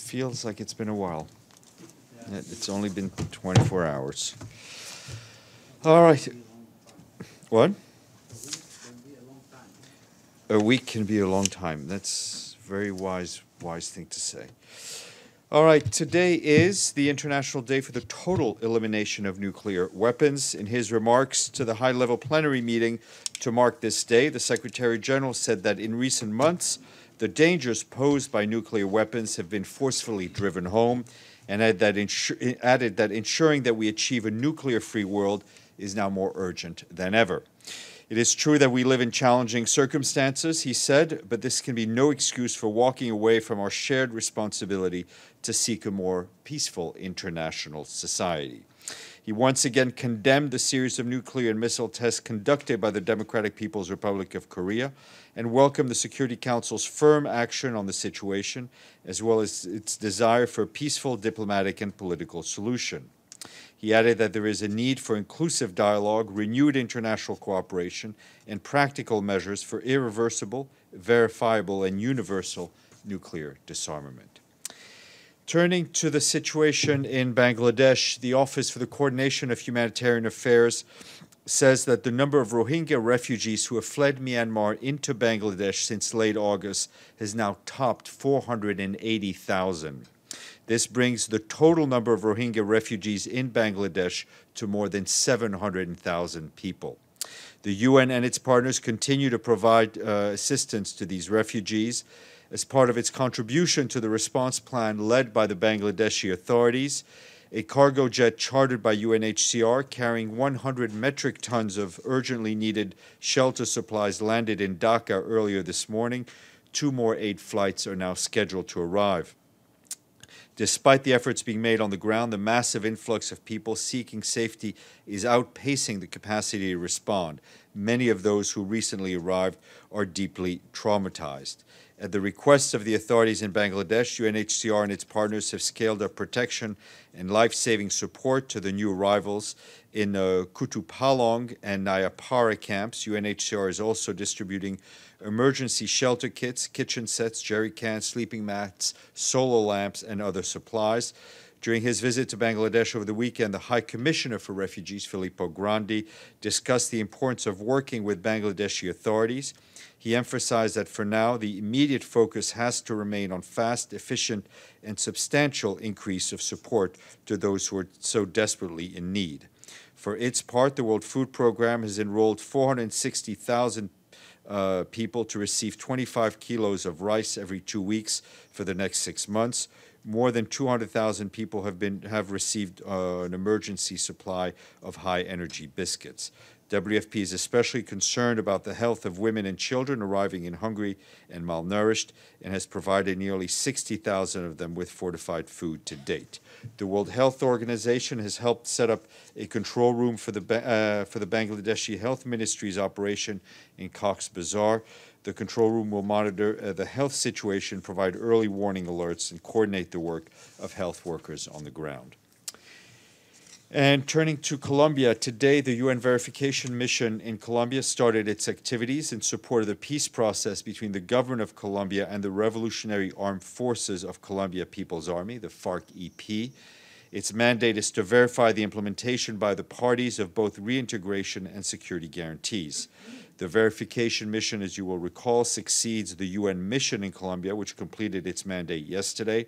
feels like it's been a while. It's only been 24 hours. All right. What? A week can be a long time. That's a very wise thing to say. All right, today is the International Day for the Total Elimination of Nuclear Weapons. In his remarks to the high-level plenary meeting to mark this day, the Secretary General said that in recent months, the dangers posed by nuclear weapons have been forcefully driven home, and added that ensuring that we achieve a nuclear-free world is now more urgent than ever. It is true that we live in challenging circumstances, he said, but this can be no excuse for walking away from our shared responsibility to seek a more peaceful international society. He once again condemned the series of nuclear and missile tests conducted by the Democratic People's Republic of Korea and welcomed the Security Council's firm action on the situation, as well as its desire for a peaceful diplomatic and political solution. He added that there is a need for inclusive dialogue, renewed international cooperation, and practical measures for irreversible, verifiable, and universal nuclear disarmament. Turning to the situation in Bangladesh, the Office for the Coordination of Humanitarian Affairs says that the number of Rohingya refugees who have fled Myanmar into Bangladesh since late August has now topped 480,000. This brings the total number of Rohingya refugees in Bangladesh to more than 700,000 people. The UN and its partners continue to provide assistance to these refugees. As part of its contribution to the response plan led by the Bangladeshi authorities, a cargo jet chartered by UNHCR carrying 100 metric tons of urgently needed shelter supplies landed in Dhaka earlier this morning. 2 more aid flights are now scheduled to arrive. Despite the efforts being made on the ground, the massive influx of people seeking safety is outpacing the capacity to respond. Many of those who recently arrived are deeply traumatized. At the request of the authorities in Bangladesh, UNHCR and its partners have scaled up protection and life-saving support to the new arrivals in Kutupalong and Nayapara camps. UNHCR is also distributing emergency shelter kits, kitchen sets, jerry cans, sleeping mats, solar lamps, and other supplies. During his visit to Bangladesh over the weekend, the High Commissioner for Refugees, Filippo Grandi, discussed the importance of working with Bangladeshi authorities. He emphasized that for now, the immediate focus has to remain on fast, efficient, and substantial increase of support to those who are so desperately in need. For its part, the World Food Programme has enrolled 460,000 people to receive 25 kilos of rice every 2 weeks for the next 6 months. More than 200,000 people have received an emergency supply of high-energy biscuits. WFP is especially concerned about the health of women and children arriving in hungry and malnourished and has provided nearly 60,000 of them with fortified food to date. The World Health Organization has helped set up a control room for the Bangladeshi Health Ministry's operation in Cox's Bazar. The control room will monitor the health situation, provide early warning alerts, and coordinate the work of health workers on the ground. And turning to Colombia, today the UN verification mission in Colombia started its activities in support of the peace process between the government of Colombia and the Revolutionary Armed Forces of Colombia People's Army, the FARC-EP. Its mandate is to verify the implementation by the parties of both reintegration and security guarantees. The verification mission, as you will recall, succeeds the UN mission in Colombia, which completed its mandate yesterday,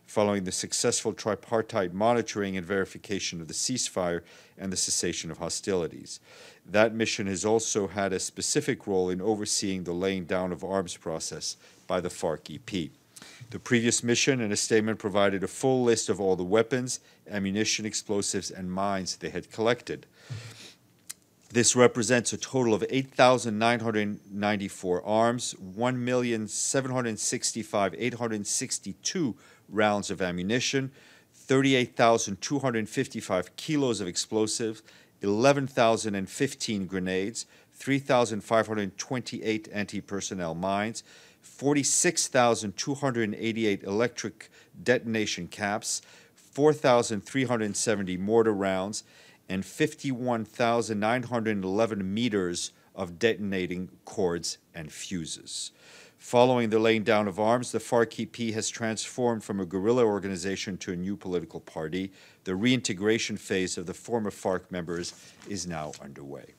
following the successful tripartite monitoring and verification of the ceasefire and the cessation of hostilities. That mission has also had a specific role in overseeing the laying down of arms process by the FARC-EP. The previous mission, in a statement, provided a full list of all the weapons, ammunition, explosives, and mines they had collected. This represents a total of 8,994 arms, 1,765,862 rounds of ammunition, 38,255 kilos of explosives, 11,015 grenades, 3,528 anti-personnel mines, 46,288 electric detonation caps, 4,370 mortar rounds, and 51,911 meters of detonating cords and fuses. Following the laying down of arms, the FARC-EP has transformed from a guerrilla organization to a new political party. The reintegration phase of the former FARC members is now underway.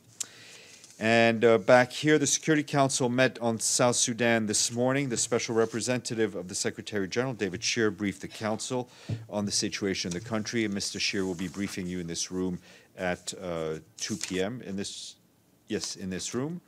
And back here, the Security Council met on South Sudan this morning. The special representative of the Secretary General, David Shear, briefed the Council on the situation in the country. And Mr. Shear will be briefing you in this room at 2 p.m. in this room.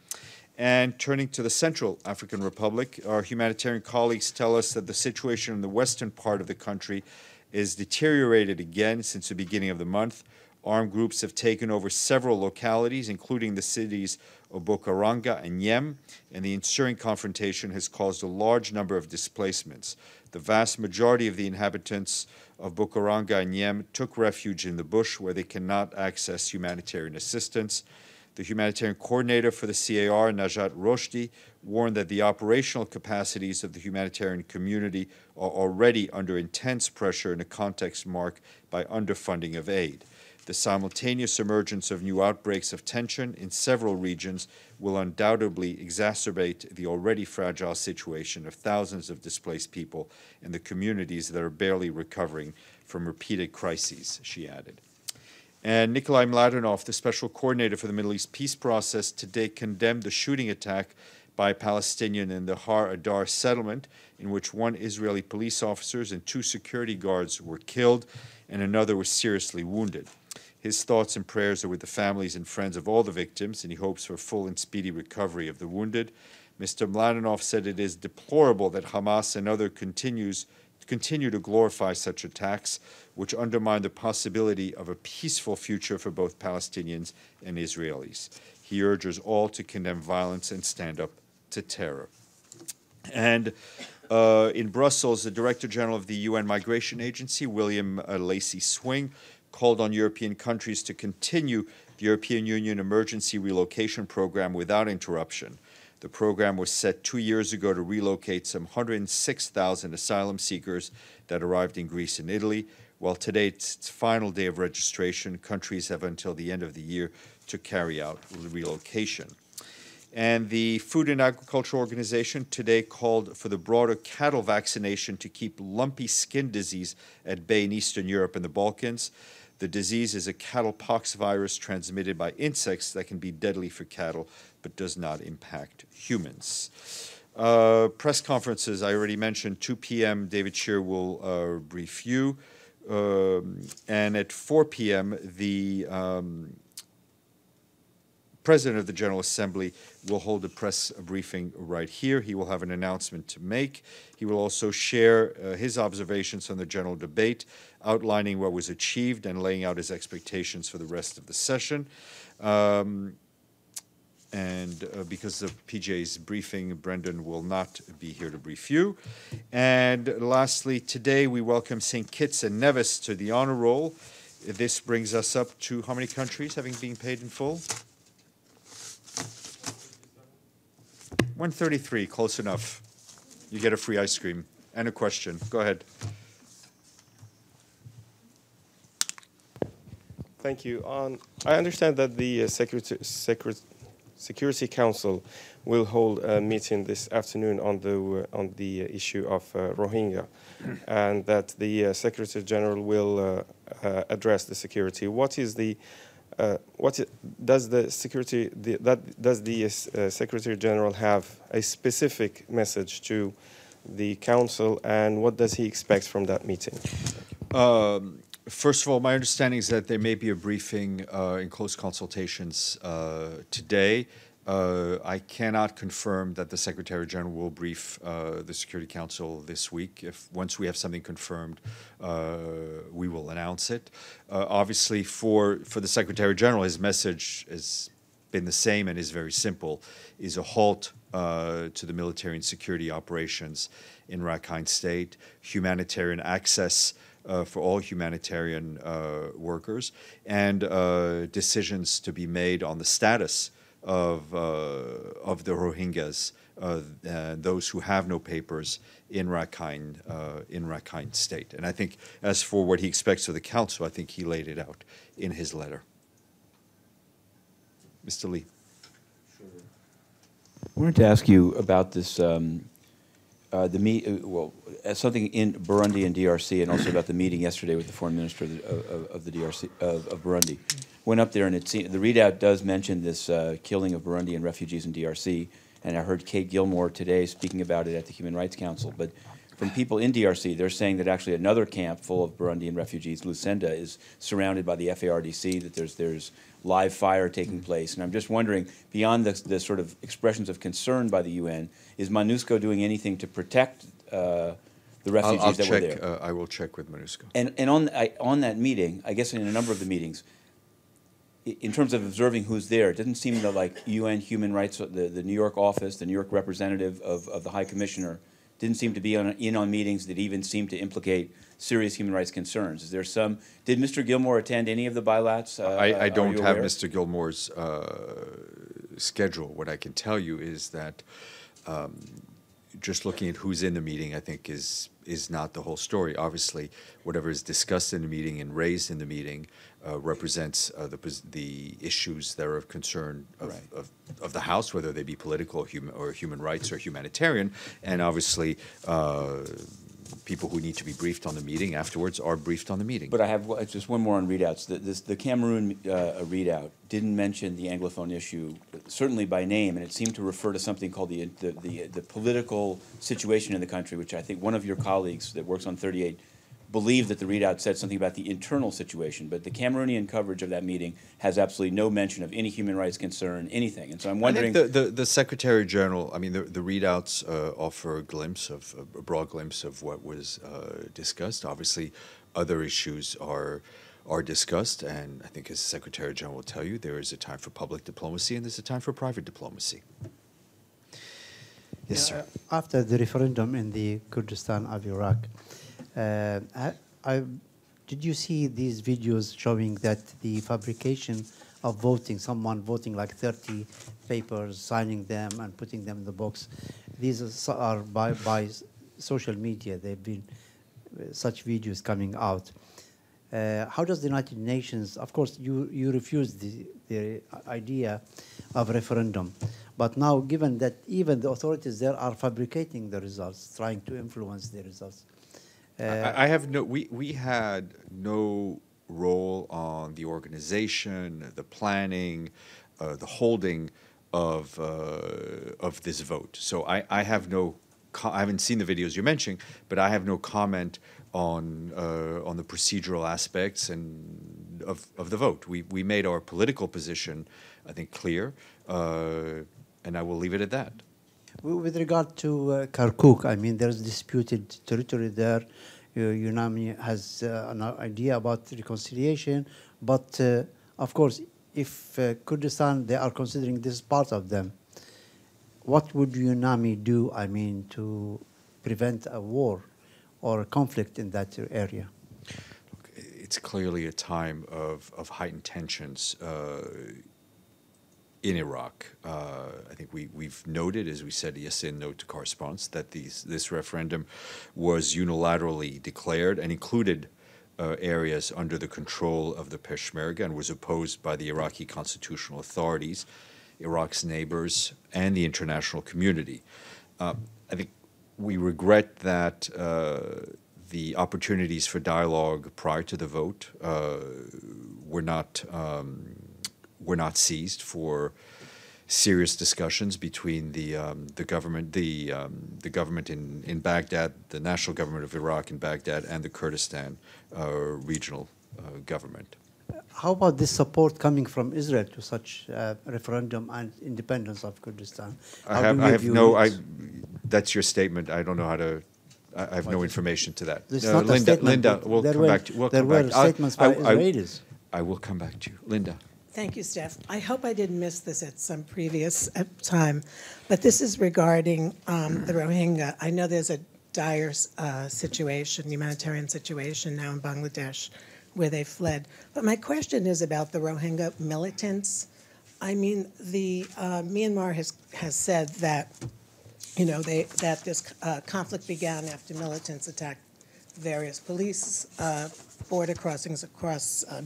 And turning to the Central African Republic, our humanitarian colleagues tell us that the situation in the western part of the country is deteriorated again since the beginning of the month. Armed groups have taken over several localities, including the cities of Bukaranga and Nyem, and the ensuing confrontation has caused a large number of displacements. The vast majority of the inhabitants of Bukaranga and Nyem took refuge in the bush, where they cannot access humanitarian assistance. The humanitarian coordinator for the CAR, Najat Roshdi, warned that the operational capacities of the humanitarian community are already under intense pressure in a context marked by underfunding of aid. The simultaneous emergence of new outbreaks of tension in several regions will undoubtedly exacerbate the already fragile situation of thousands of displaced people in the communities that are barely recovering from repeated crises, she added. And Nikolai Mladenov, the special coordinator for the Middle East peace process, today condemned the shooting attack by a Palestinian in the Har Adar settlement, in which one Israeli police officer and 2 security guards were killed and another was seriously wounded. His thoughts and prayers are with the families and friends of all the victims, and he hopes for full and speedy recovery of the wounded. Mr. Mladenov said it is deplorable that Hamas and others continue to glorify such attacks, which undermine the possibility of a peaceful future for both Palestinians and Israelis. He urges all to condemn violence and stand up to terror. And in Brussels, the Director General of the UN Migration Agency, William Lacey Swing, called on European countries to continue the European Union Emergency Relocation Program without interruption. The program was set 2 years ago to relocate some 106,000 asylum seekers that arrived in Greece and Italy. While today it's its final day of registration, countries have until the end of the year to carry out relocation. And the Food and Agriculture Organization today called for the broader cattle vaccination to keep lumpy skin disease at bay in Eastern Europe and the Balkans. The disease is a cattle pox virus transmitted by insects that can be deadly for cattle, but does not impact humans. Press conferences, I already mentioned, 2 p.m., David Shear will brief you. And at 4 p.m., the President of the General Assembly will hold a press briefing right here. He will have an announcement to make. He will also share his observations on the general debate, outlining what was achieved and laying out his expectations for the rest of the session. Because of PJ's briefing, Brendan will not be here to brief you. And lastly, today we welcome St. Kitts and Nevis to the honor roll. This brings us up to how many countries having been paid in full? 133, close enough. You get a free ice cream. And a question. Go ahead. Thank you. I understand that the Security Council will hold a meeting this afternoon on the issue of Rohingya, and that the Secretary General will address the security. Does the Secretary General have a specific message to the Council, and what does he expect from that meeting? First of all, my understanding is that there may be a briefing in close consultations today. I cannot confirm that the Secretary General will brief the Security Council this week. Once we have something confirmed, we will announce it. Obviously, for the Secretary General, his message has been the same and is very simple: is a halt to the military and security operations in Rakhine State, humanitarian access for all humanitarian workers, and decisions to be made on the status of the Rohingyas, those who have no papers in Rakhine State. And I think as for what he expects of the Council, I think he laid it out in his letter. Mr. Lee. I wanted to ask you about this something in Burundi and DRC, and also about the meeting yesterday with the foreign minister of the DRC of Burundi. Went up there, and the readout does mention this killing of Burundian refugees in DRC, and I heard Kate Gilmore today speaking about it at the Human Rights Council. But from people in DRC, they're saying that actually another camp full of Burundian refugees, Lusenda, is surrounded by the FARDC, that there's live fire taking place. And I'm just wondering, beyond the sort of expressions of concern by the UN, is MONUSCO doing anything to protect the refugees that were there? I will check with MONUSCO. And on that meeting, I guess in a number of the meetings, in terms of observing who's there, it doesn't seem that like UN Human Rights, the New York office, the New York representative of the High Commissioner, didn't seem to be in on meetings that even seemed to implicate serious human rights concerns. Is there some? Did Mr. Gilmore attend any of the bilats? I don't have Mr. Gilmore's schedule. What I can tell you is that just looking at who's in the meeting, I think is not the whole story. Obviously, whatever is discussed in the meeting and raised in the meeting represents the issues that are of concern of the House, whether they be political or human rights or humanitarian, and obviously people who need to be briefed on the meeting afterwards are briefed on the meeting. But I have just one more on readouts. The Cameroon readout didn't mention the Anglophone issue, certainly by name, and it seemed to refer to something called the political situation in the country, which I think one of your colleagues that works on 38 believed that the readout said something about the internal situation, but the Cameroonian coverage of that meeting has absolutely no mention of any human rights concern, anything. And so I'm wondering... I think the Secretary General, I mean, the readouts offer a broad glimpse of what was discussed. Obviously, other issues are discussed, and I think as the Secretary General will tell you, there is a time for public diplomacy and there's a time for private diplomacy. Yes, sir. After the referendum in the Kurdistan of Iraq, did you see these videos showing that the fabrication of voting, someone voting like 30 papers, signing them and putting them in the box, these are by social media. There have been such videos coming out. How does the United Nations, of course, you refused the idea of referendum, but now given that even the authorities there are fabricating the results, trying to influence the results, we had no role on the organization, the planning, the holding of this vote. So I have I haven't seen the videos you're mentioning, but I have no comment on the procedural aspects and of the vote. We made our political position, I think, clear, and I will leave it at that. With regard to Kirkuk, I mean, there's disputed territory there. UNAMI has an idea about reconciliation, but of course, if Kurdistan, they are considering this part of them, what would UNAMI do, I mean, to prevent a war or a conflict in that area? It's clearly a time of heightened tensions in Iraq. I think we've noted, as we said yesterday in note to correspondence, that this referendum was unilaterally declared and included areas under the control of the Peshmerga and was opposed by the Iraqi constitutional authorities, Iraq's neighbors, and the international community. I think we regret that the opportunities for dialogue prior to the vote were not seized for serious discussions between the government in Baghdad, the national government of Iraq in Baghdad, and the Kurdistan regional government. How about this support coming from Israel to such referendum and independence of Kurdistan? That's your statement. I don't know how to. I have no information to that. Linda, we'll come back to you. There were statements by Israelis. I will come back to you. Linda. Thank you, Steph. I hope I didn't miss this at some previous time, but this is regarding the Rohingya. I know there's a dire humanitarian situation now in Bangladesh where they fled. But my question is about the Rohingya militants. I mean, the Myanmar has said that, that this conflict began after militants attacked various police border crossings across a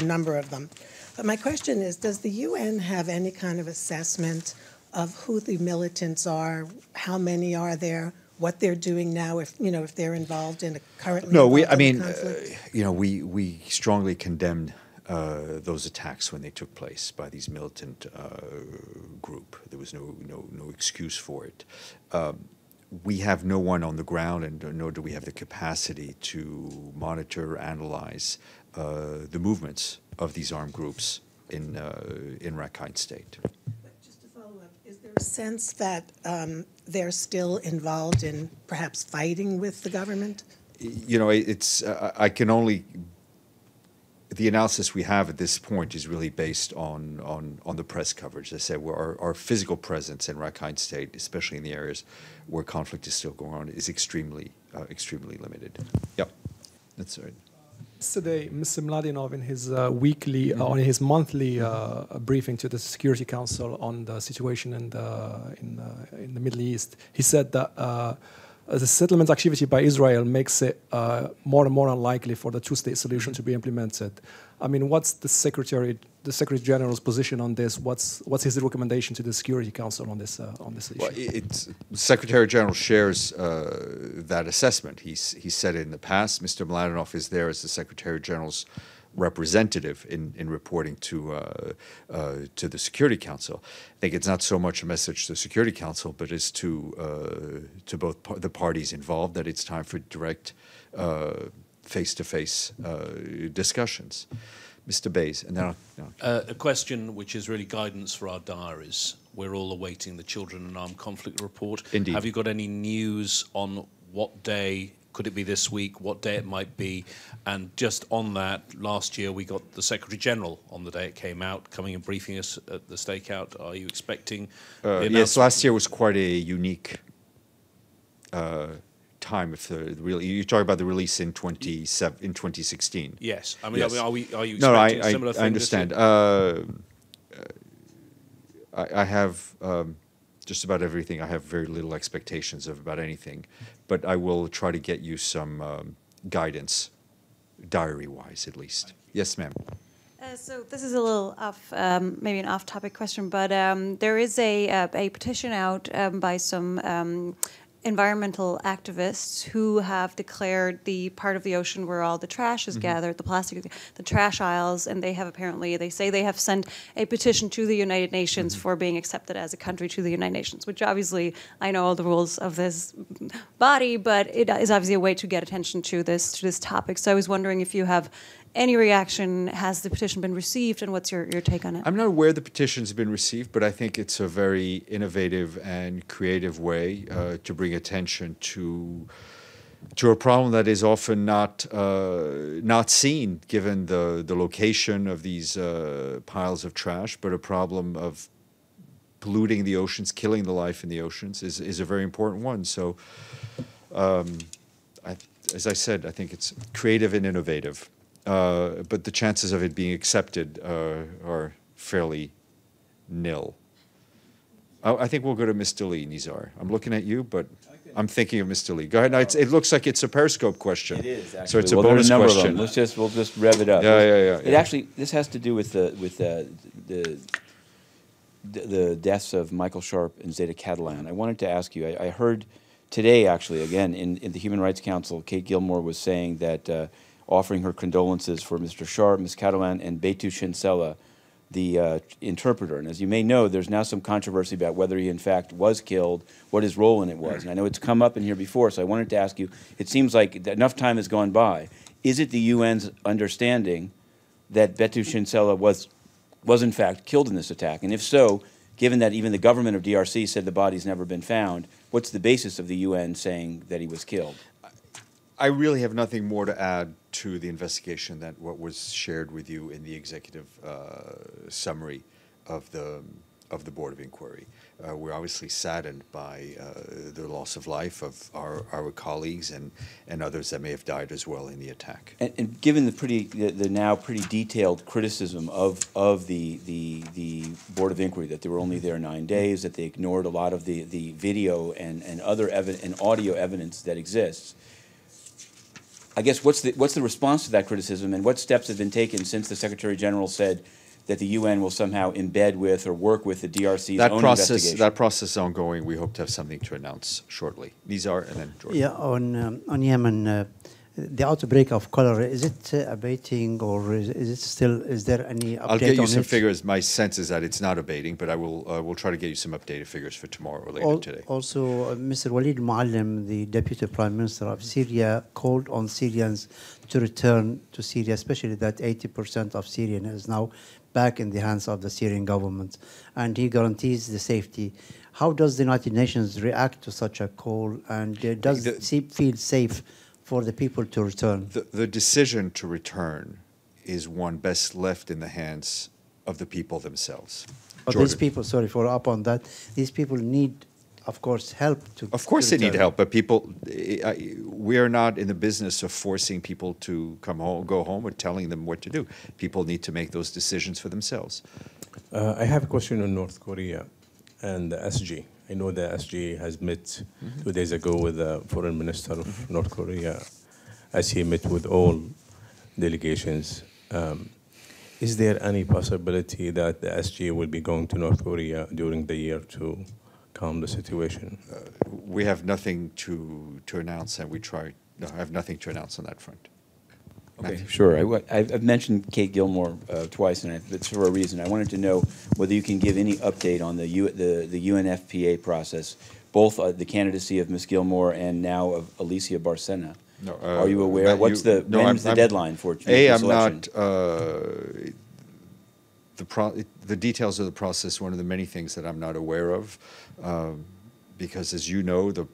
number of them. But my question is, does the UN have any kind of assessment of who the militants are? How many are there? What they're doing now, if they're involved in currently No, involved in the conflict? we strongly condemned those attacks when they took place by these militant group. There was no excuse for it. We have no one on the ground, and nor do we have the capacity to monitor, analyze the movements of these armed groups in Rakhine State. But just to follow up, is there a sense that they're still involved in perhaps fighting with the government? It's I can only. The analysis we have at this point is really based on the press coverage. As I said, our physical presence in Rakhine State, especially in the areas where conflict is still going on, is extremely limited. Yep, that's right. Yesterday, Mr. Mladenov, in his weekly, on his monthly briefing to the Security Council on the situation in the Middle East, he said that the settlement activity by Israel makes it more and more unlikely for the two-state solution to be implemented. I mean, what's the Secretary General's position on this? What's his recommendation to the Security Council on this issue? Well, the Secretary General shares that assessment. He's said it in the past. Mr. Mladenov is there as the Secretary General's representative in reporting to the Security Council. I think it's not so much a message to the Security Council, but it's to both the parties involved that it's time for direct face-to-face discussions. Mr. Bays, and then a question which is really guidance for our diaries. We're all awaiting the Children in Armed Conflict report. Indeed. Have you got any news on what day? Could it be this week? What day it might be? And just on that, last year we got the Secretary General on the day it came out, coming and briefing us at the stakeout. Are you expecting? Yes, last year was quite a unique time. If you're talking about the release in 2016. Yes, I mean, Yes. are you expecting No, a similar thing? I understand. I have just about everything. I have very little expectations of about anything, but I will try to get you some guidance, diary-wise at least. Yes, ma'am. So this is a little off, maybe an off-topic question, but there is a petition out by some environmental activists who have declared the part of the ocean where all the trash is gathered, the plastic, the trash aisles, and they have apparently, they say they have sent a petition to the United Nations for being accepted as a country to the United Nations, which obviously, I know all the rules of this body, but it is obviously a way to get attention to this topic. So I was wondering if you have any reaction. Has the petition been received, and what's your take on it? I'm not aware the petition's been received, but I think it's a very innovative and creative way to bring attention to a problem that is often not seen, given the location of these piles of trash, but a problem of polluting the oceans, killing the life in the oceans is a very important one. So, as I said, I think it's creative and innovative. But the chances of it being accepted are fairly nil. I think we'll go to Mr. Lee, Nizar. I'm looking at you, but I'm thinking of Mr. Lee. Go ahead. No, it looks like it's a Periscope question. It is, actually. So it's a well, bonus there are a number question. of them. We'll just rev it up. Yeah. It actually, this has to do with the deaths of Michael Sharp and Zeta Catalan. I wanted to ask you, I heard today, actually, again, in the Human Rights Council, Kate Gilmore was saying that offering her condolences for Mr. Sharp, Ms. Catalan, and Betu Shinsella, the interpreter. And as you may know, there's now some controversy about whether he in fact was killed, what his role in it was. And I know it's come up in here before, so I wanted to ask you, it seems like enough time has gone by. Is it the UN's understanding that Betu Shinsella was in fact killed in this attack? And if so, given that even the government of DRC said the body's never been found, what's the basis of the UN saying that he was killed? I really have nothing more to add to the investigation than what was shared with you in the executive summary of the Board of Inquiry. We're obviously saddened by the loss of life of our colleagues and others that may have died as well in the attack. And given the now pretty detailed criticism of the Board of Inquiry, that they were only there 9 days, that they ignored a lot of the video and other audio evidence that exists, I guess what's the response to that criticism, and what steps have been taken since the Secretary General said that the UN will somehow embed with or work with the DRC's own investigation? That process is ongoing. We hope to have something to announce shortly. Nizar and then Jordan. Yeah, on Yemen, the outbreak of cholera, is it abating or is it still, is there any update on it? I'll get you some figures. My sense is that it's not abating, but I will try to get you some updated figures for tomorrow or later today. Also, Mr. Walid Muallim, the Deputy Prime Minister of Syria, called on Syrians to return to Syria, especially that 80% of Syrians is now back in the hands of the Syrian government, and he guarantees the safety. How does the United Nations react to such a call, and does it feel safe for the people to return? The decision to return is one best left in the hands of the people themselves. But these people, sorry for up on that, these people need, of course, help to. Of course, they need help, but people, we are not in the business of forcing people to come home, go home, or telling them what to do. People need to make those decisions for themselves. I have a question on North Korea and the SG. I know the SG has met 2 days ago with the foreign minister of North Korea, as he met with all delegations. Is there any possibility that the SG will be going to North Korea during the year to calm the situation? We have nothing to announce, and I have nothing to announce on that front. Okay, sure. I've mentioned Kate Gilmore twice, and it's for a reason. I wanted to know whether you can give any update on the UNFPA process, both the candidacy of Ms. Gilmore and now of Alicia Barcena. No, are you aware? When's the deadline for selection? The details of the process, one of the many things that I'm not aware of, because as you know, the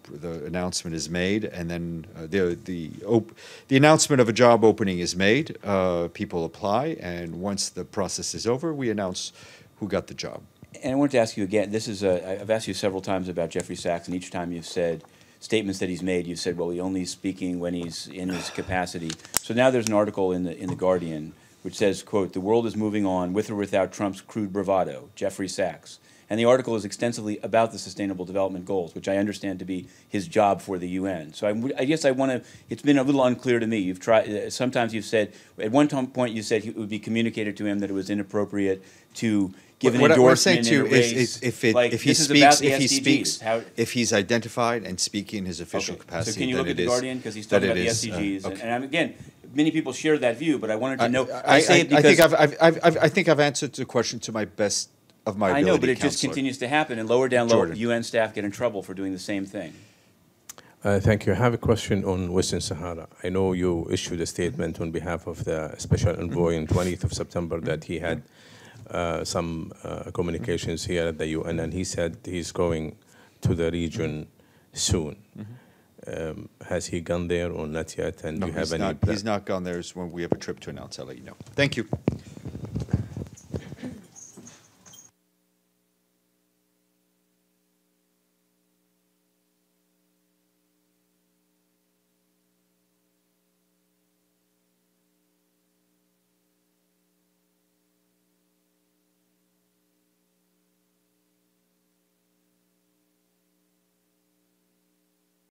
announcement is made, and then the announcement of a job opening is made. People apply, and once the process is over, we announce who got the job. And I wanted to ask you again, this is I've asked you several times about Jeffrey Sachs, and each time you've said statements that he's made, you've said, well, he only is speaking when he's in his capacity. So now there's an article in the Guardian which says, quote, "The world is moving on with or without Trump's crude bravado, Jeffrey Sachs." And the article is extensively about the Sustainable Development Goals, which I understand to be his job for the UN. So I guess I want to, it's been a little unclear to me. You've tried, sometimes you've said, at one point you said it would be communicated to him that it was inappropriate to give an endorsement in a race. If he's identified and speaking in his official capacity, so can you look at the Guardian, because he's talking about the SDGs, and again, many people share that view, but I wanted to know. I think I've answered the question to my best of my ability. I know, but it just continues to happen, and lower UN staff get in trouble for doing the same thing. Thank you. I have a question on Western Sahara. I know you issued a statement on behalf of the Special Envoy on 20th of September that he had some communications here at the UN, and he said he's going to the region soon. Has he gone there or not yet? And No, do you have any he's not gone there. When we have a trip to announce, I'll let you know. Thank you.